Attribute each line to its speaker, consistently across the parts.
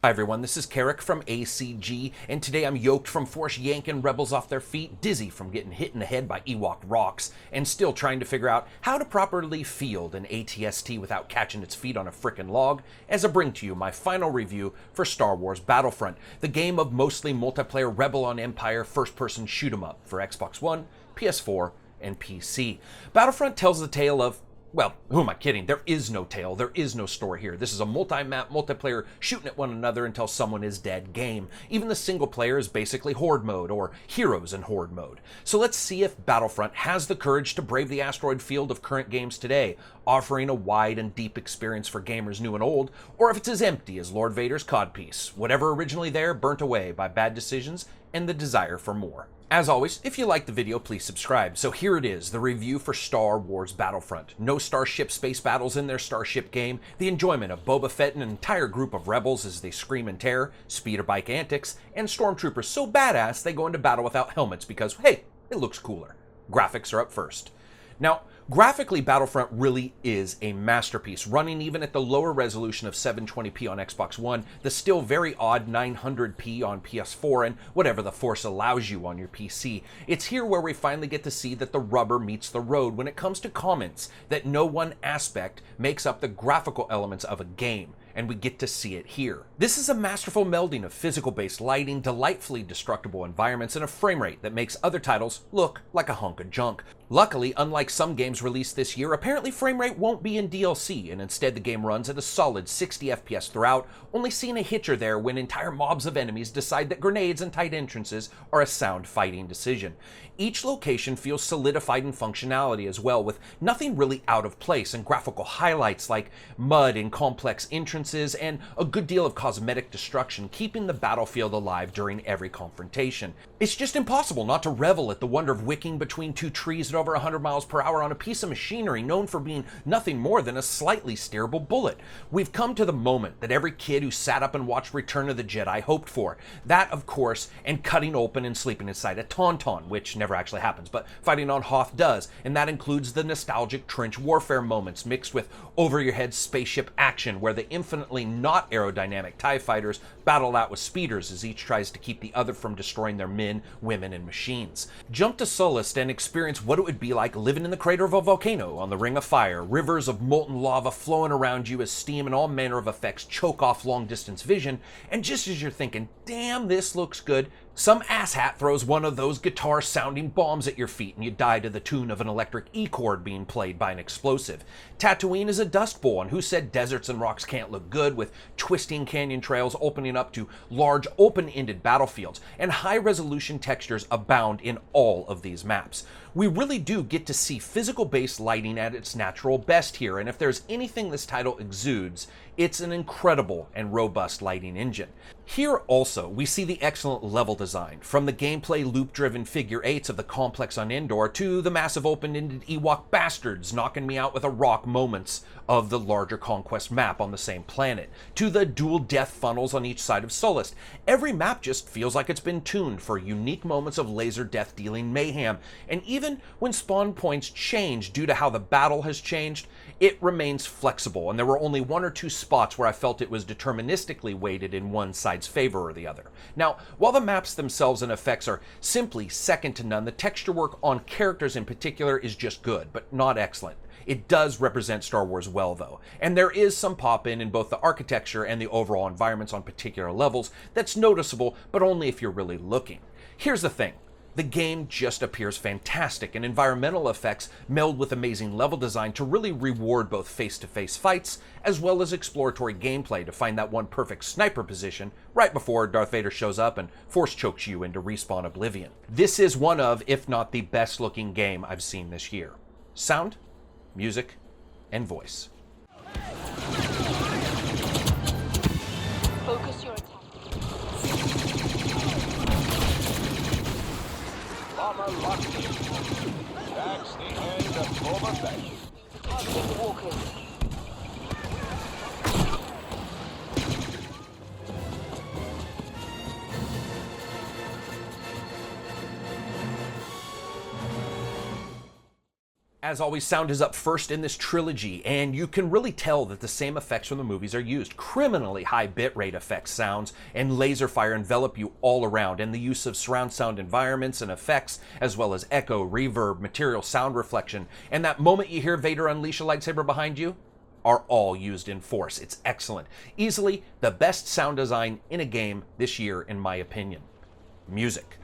Speaker 1: Hi everyone, this is Karak from ACG, and today I'm yoked from force yanking rebels off their feet, dizzy from getting hit in the head by Ewok rocks, and still trying to figure out how to properly field an ATST without catching its feet on a frickin' log, as I bring to you my final review for Star Wars Battlefront, the game of mostly multiplayer Rebel on Empire first-person shoot-'em-up for Xbox One, PS4, and PC. Battlefront tells the tale of, well, who am I kidding? There is no tale. There is no story here. This is a multi-map, multiplayer shooting at one another until someone is dead game. Even the single player is basically Horde mode, or Heroes in Horde mode. So let's see if Battlefront has the courage to brave the asteroid field of current games today, offering a wide and deep experience for gamers new and old, or if it's as empty as Lord Vader's codpiece, whatever originally there burnt away by bad decisions and the desire for more. As always, if you liked the video, please subscribe. So here it is, the review for Star Wars Battlefront. No starship space battles in their starship game, the enjoyment of Boba Fett and an entire group of rebels as they scream in terror, speeder bike antics, and stormtroopers so badass they go into battle without helmets because, hey, it looks cooler. Graphics are up first. Now, graphically, Battlefront really is a masterpiece, running even at the lower resolution of 720p on Xbox One, the still very odd 900p on PS4, and whatever the Force allows you on your PC. It's here where we finally get to see that the rubber meets the road when it comes to comments, that no one aspect makes up the graphical elements of a game, and we get to see it here. This is a masterful melding of physical-based lighting, delightfully destructible environments, and a frame rate that makes other titles look like a hunk of junk. Luckily, unlike some games released this year, apparently frame rate won't be in DLC, and instead the game runs at a solid 60 FPS throughout, only seeing a hitcher there when entire mobs of enemies decide that grenades and tight entrances are a sound fighting decision. Each location feels solidified in functionality as well, with nothing really out of place, and graphical highlights like mud in complex entrances and a good deal of cosmetic destruction, keeping the battlefield alive during every confrontation. It's just impossible not to revel at the wonder of wicking between two trees at over 100 miles per hour on a piece of machinery known for being nothing more than a slightly steerable bullet. We've come to the moment that every kid who sat up and watched Return of the Jedi hoped for. That, of course, and cutting open and sleeping inside a tauntaun, which never actually happens, but fighting on Hoth does, and that includes the nostalgic trench warfare moments mixed with over-your-head spaceship action where the infinitely not aerodynamic TIE fighters battle out with speeders as each tries to keep the other from destroying their men, women, and machines. Jump to Sullust and experience what it would be like living in the crater of a volcano on the Ring of Fire, rivers of molten lava flowing around you as steam and all manner of effects choke off long-distance vision, and just as you're thinking, damn, this looks good, some asshat throws one of those guitar-sounding bombs at your feet and you die to the tune of an electric E-chord being played by an explosive. Tatooine is a dust bowl, and who said deserts and rocks can't look good, with twisting canyon trails opening up to large open-ended battlefields, and high-resolution textures abound in all of these maps. We really do get to see physical-based lighting at its natural best here, and if there's anything this title exudes, it's an incredible and robust lighting engine. Here also, we see the excellent level design, from the gameplay loop-driven figure eights of the complex on Endor to the massive open-ended Ewok bastards knocking me out with a rock moments of the larger Conquest map on the same planet, to the dual death funnels on each side of Sullust. Every map just feels like it's been tuned for unique moments of laser death-dealing mayhem, and even when spawn points change due to how the battle has changed, it remains flexible, and there were only one or two spots where I felt it was deterministically weighted in one side's favor or the other. Now, while the maps themselves and effects are simply second to none, the texture work on characters in particular is just good, but not excellent. It does represent Star Wars well, though, and there is some pop-in both the architecture and the overall environments on particular levels that's noticeable, but only if you're really looking. Here's the thing. The game just appears fantastic, and environmental effects meld with amazing level design to really reward both face-to-face fights as well as exploratory gameplay to find that one perfect sniper position right before Darth Vader shows up and force chokes you into respawn oblivion. This is one of, if not the best looking game I've seen this year. Sound, music, and voice.
Speaker 2: Focus your attack.
Speaker 3: Bomber locked in. That's the end of Boba Fett.
Speaker 2: Targeting the walkers.
Speaker 1: As always, sound is up first in this trilogy, and you can really tell that the same effects from the movies are used. Criminally high bitrate effects, sounds, and laser fire envelop you all around, and the use of surround sound environments and effects, as well as echo, reverb, material sound reflection, and that moment you hear Vader unleash a lightsaber behind you, are all used in force. It's excellent. Easily the best sound design in a game this year, in my opinion. Music.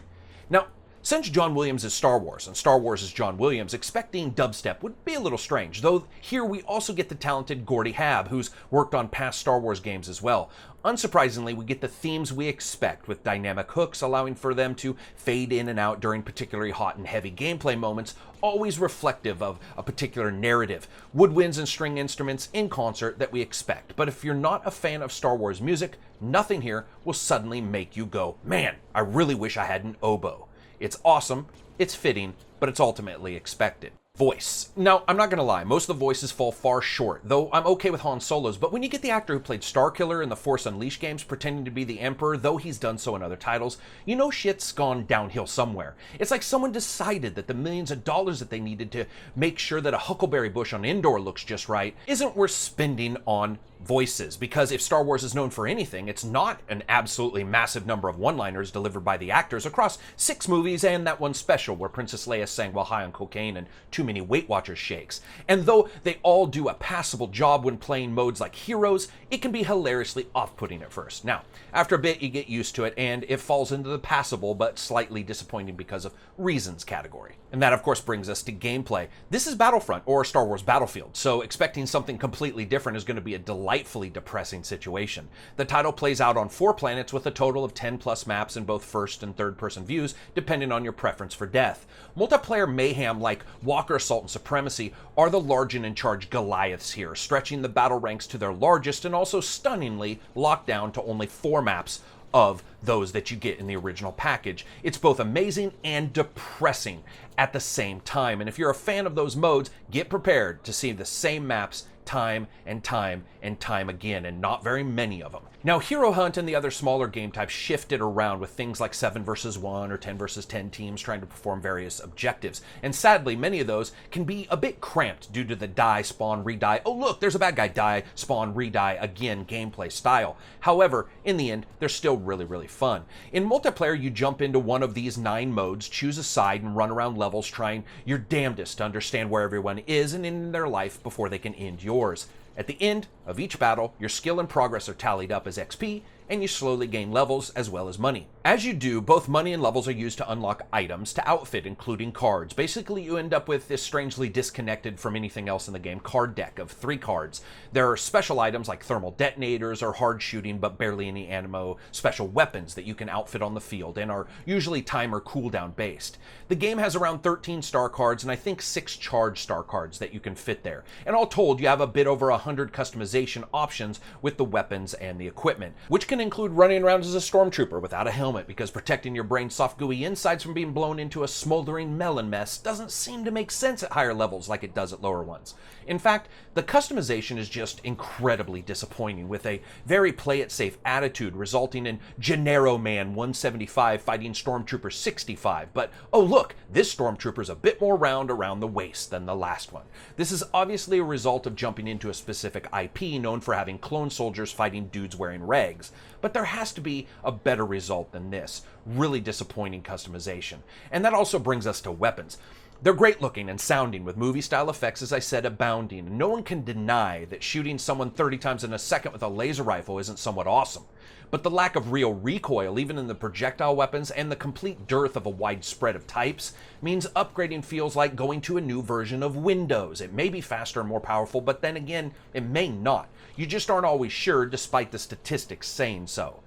Speaker 1: Now, since John Williams is Star Wars and Star Wars is John Williams, expecting dubstep would be a little strange, though here we also get the talented Gordy Habb, who's worked on past Star Wars games as well. Unsurprisingly, we get the themes we expect, with dynamic hooks allowing for them to fade in and out during particularly hot and heavy gameplay moments, always reflective of a particular narrative. Woodwinds and string instruments in concert that we expect. But if you're not a fan of Star Wars music, nothing here will suddenly make you go, man, I really wish I had an oboe. It's awesome, it's fitting, but it's ultimately expected. Voice. Now, I'm not gonna lie, most of the voices fall far short, though I'm okay with Han Solo's, but when you get the actor who played Starkiller in the Force Unleashed games pretending to be the Emperor, though he's done so in other titles, you know shit's gone downhill somewhere. It's like someone decided that the millions of dollars that they needed to make sure that a huckleberry bush on Endor looks just right isn't worth spending on voices, because if Star Wars is known for anything, it's not an absolutely massive number of one-liners delivered by the actors across 6 movies and that one special where Princess Leia sang while high on cocaine and too many Weight Watchers shakes. And though they all do a passable job when playing modes like heroes, it can be hilariously off-putting at first. Now, after a bit you get used to it and it falls into the passable but slightly disappointing because of reasons category. And that of course brings us to gameplay. This is Battlefront, or Star Wars Battlefield, so expecting something completely different is going to be a delightfully depressing situation. The title plays out on 4 planets with a total of 10 plus maps in both first and third person views, depending on your preference for death. Multiplayer mayhem like Walker Assault and Supremacy are the large and in charge Goliaths here, stretching the battle ranks to their largest and also stunningly locked down to only 4 maps of those that you get in the original package. It's both amazing and depressing at the same time, and if you're a fan of those modes, get prepared to see the same maps time and time and time again, and not very many of them. Now, Hero Hunt and the other smaller game types shifted around with things like 7 versus 1 or 10 versus 10 teams trying to perform various objectives. And sadly, many of those can be a bit cramped due to the die, spawn, re-die, oh look, there's a bad guy, die, spawn, re-die again gameplay style. However, in the end, they're still really, really fun. In multiplayer, you jump into one of these 9 modes, choose a side, and run around levels trying your damnedest to understand where everyone is and in their life before they can end yours. At the end of each battle, your skill and progress are tallied up as XP, and you slowly gain levels as well as money. As you do, both money and levels are used to unlock items to outfit, including cards. Basically, you end up with this strangely disconnected from anything else in the game card deck of 3 cards. There are special items like thermal detonators or hard shooting but barely any ammo, special weapons that you can outfit on the field and are usually time or cooldown based. The game has around 13 star cards and I think 6 charge star cards that you can fit there. And all told, you have a bit over 100 customization options with the weapons and the equipment, which can include running around as a stormtrooper without a helmet, because protecting your brain's soft gooey insides from being blown into a smoldering melon mess doesn't seem to make sense at higher levels like it does at lower ones. In fact, the customization is just incredibly disappointing, with a very play-it-safe attitude resulting in Gennaro Man 175 fighting Stormtrooper 65, but oh look, this Stormtrooper's a bit more round around the waist than the last one. This is obviously a result of jumping into a specific IP known for having clone soldiers fighting dudes wearing rags, but there has to be a better result than this. Really disappointing customization. And that also brings us to weapons. They're great looking and sounding, with movie-style effects, as I said, abounding, and no one can deny that shooting someone 30 times in a second with a laser rifle isn't somewhat awesome. But the lack of real recoil, even in the projectile weapons, and the complete dearth of a wide spread of types, means upgrading feels like going to a new version of Windows. It may be faster and more powerful, but then again, it may not. You just aren't always sure, despite the statistics saying so.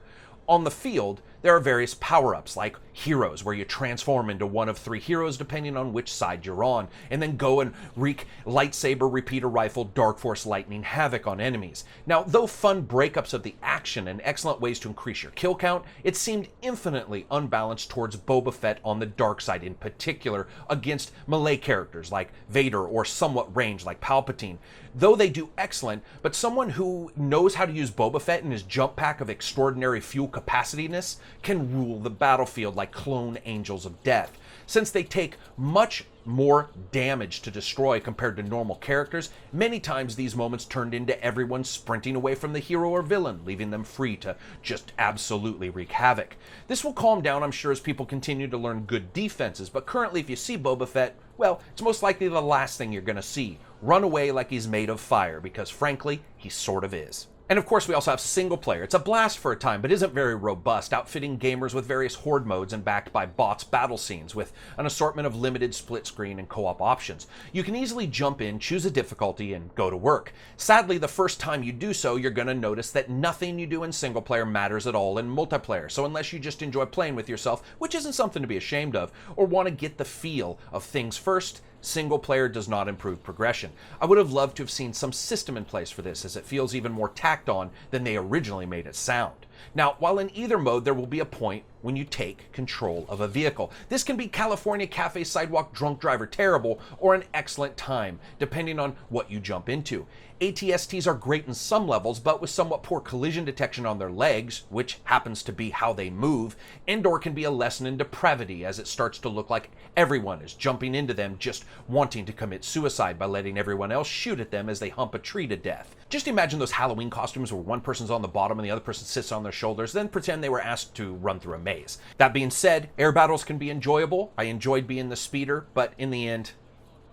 Speaker 1: On the field, there are various power-ups like heroes, where you transform into one of 3 heroes depending on which side you're on, and then go and wreak lightsaber, repeater rifle, dark force lightning havoc on enemies. Now, though fun breakups of the action and excellent ways to increase your kill count, it seemed infinitely unbalanced towards Boba Fett on the dark side, in particular against melee characters like Vader or somewhat ranged like Palpatine. Though they do excellent, but someone who knows how to use Boba Fett and his jump pack of extraordinary fuel capacityness can rule the battlefield like clone angels of death. Since they take much more damage to destroy compared to normal characters, many times these moments turned into everyone sprinting away from the hero or villain, leaving them free to just absolutely wreak havoc. This will calm down, I'm sure, as people continue to learn good defenses, but currently if you see Boba Fett, well, it's most likely the last thing you're going to see. Run away like he's made of fire, because frankly, he sort of is. And of course, we also have single player. It's a blast for a time, but isn't very robust, outfitting gamers with various horde modes and backed by bots battle scenes with an assortment of limited split screen and co-op options. You can easily jump in, choose a difficulty, and go to work. Sadly, the first time you do so, you're going to notice that nothing you do in single player matters at all in multiplayer. So unless you just enjoy playing with yourself, which isn't something to be ashamed of, or want to get the feel of things first, single player does not improve progression. I would have loved to have seen some system in place for this, as it feels even more tacked on than they originally made it sound. Now, while in either mode there will be a point when you take control of a vehicle. This can be California Cafe Sidewalk Drunk Driver Terrible or an excellent time, depending on what you jump into. ATSTs are great in some levels, but with somewhat poor collision detection on their legs, which happens to be how they move, and/or can be a lesson in depravity as it starts to look like everyone is jumping into them just wanting to commit suicide by letting everyone else shoot at them as they hump a tree to death. Just imagine those Halloween costumes where one person's on the bottom and the other person sits on their shoulders, then pretend they were asked to run through a maze. That being said, air battles can be enjoyable. I enjoyed being the speeder, but in the end,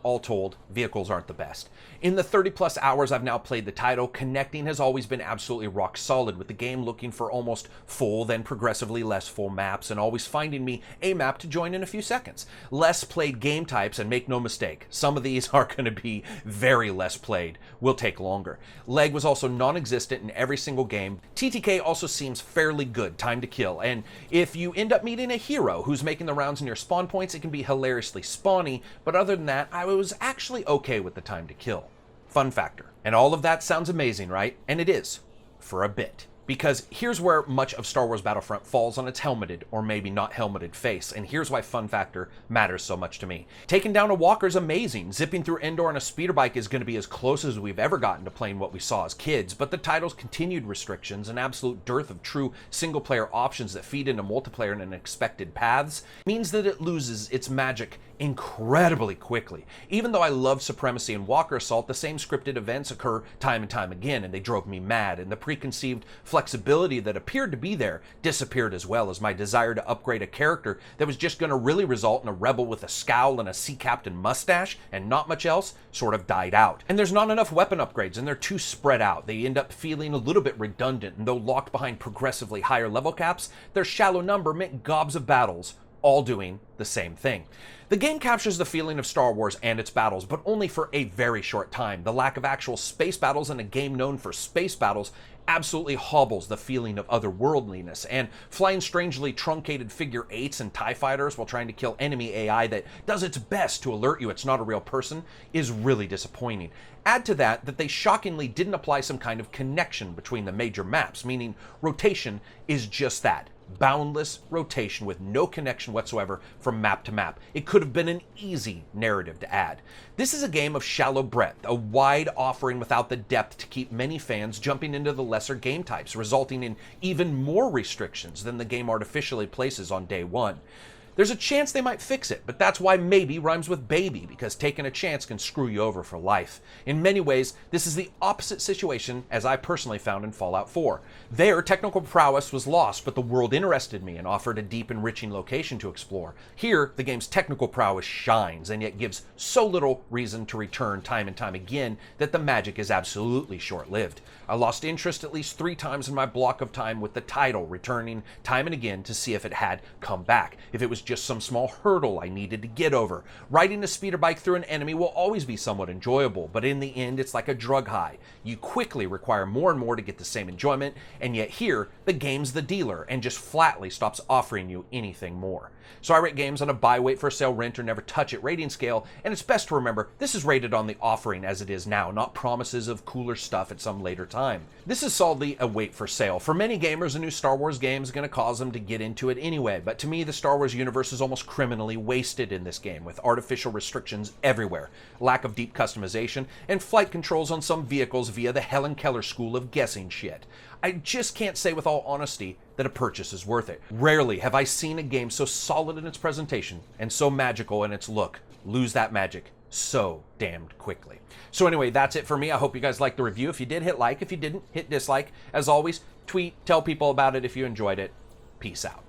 Speaker 1: all told, vehicles aren't the best. In the 30 plus hours I've now played the title, connecting has always been absolutely rock solid, with the game looking for almost full, then progressively less full maps, and always finding me a map to join in a few seconds. Less played game types, and make no mistake, some of these are going to be very less played, will take longer. Lag was also non-existent in every single game. TTK also seems fairly good, time to kill, and if you end up meeting a hero who's making the rounds near spawn points, it can be hilariously spawny, but other than that, I was actually okay with the time to kill. Fun factor. And all of that sounds amazing, right? And it is, for a bit. Because here's where much of Star Wars Battlefront falls on its helmeted, or maybe not helmeted face, and here's why fun factor matters so much to me. Taking down a walker's amazing. Zipping through Endor on a speeder bike is going to be as close as we've ever gotten to playing what we saw as kids, but the title's continued restrictions and absolute dearth of true single-player options that feed into multiplayer in unexpected paths means that it loses its magic incredibly quickly. Even though I love Supremacy and Walker Assault, the same scripted events occur time and time again, and they drove me mad, and the preconceived flexibility that appeared to be there disappeared, as well as my desire to upgrade a character that was just going to really result in a rebel with a scowl and a sea captain mustache and not much else sort of died out. And there's not enough weapon upgrades, and they're too spread out. They end up feeling a little bit redundant, and though locked behind progressively higher level caps, their shallow number meant gobs of battles all doing the same thing. The game captures the feeling of Star Wars and its battles, but only for a very short time. The lack of actual space battles in a game known for space battles absolutely hobbles the feeling of otherworldliness, and flying strangely truncated figure eights and TIE fighters while trying to kill enemy AI that does its best to alert you it's not a real person is really disappointing. Add to that they shockingly didn't apply some kind of connection between the major maps, meaning rotation is just that. Boundless rotation with no connection whatsoever from map to map. It could have been an easy narrative to add. This is a game of shallow breadth, a wide offering without the depth to keep many fans jumping into the lesser game types, resulting in even more restrictions than the game artificially places on day one. There's a chance they might fix it, but that's why maybe rhymes with baby, because taking a chance can screw you over for life. In many ways, this is the opposite situation as I personally found in Fallout 4. There, technical prowess was lost, but the world interested me and offered a deep, enriching location to explore. Here, the game's technical prowess shines, and yet gives so little reason to return time and time again that the magic is absolutely short-lived. I lost interest at least 3 times in my block of time with the title, returning time and again to see if it had come back, if it was just some small hurdle I needed to get over. Riding a speeder bike through an enemy will always be somewhat enjoyable, but in the end it's like a drug high. You quickly require more and more to get the same enjoyment, and yet here, the game's the dealer and just flatly stops offering you anything more. So I rate games on a buy, wait for sale, rent, or never touch it rating scale, and it's best to remember this is rated on the offering as it is now, not promises of cooler stuff at some later time. This is solidly a wait for sale. For many gamers, a new Star Wars game is going to cause them to get into it anyway, but to me the Star Wars universe universe is almost criminally wasted in this game, with artificial restrictions everywhere, lack of deep customization, and flight controls on some vehicles via the Helen Keller school of guessing shit. I just can't say with all honesty that a purchase is worth it. Rarely have I seen a game so solid in its presentation and so magical in its look lose that magic so damned quickly. So anyway, that's it for me. I hope you guys liked the review. If you did, hit like. If you didn't, hit dislike. As always, tweet, tell people about it if you enjoyed it. Peace out.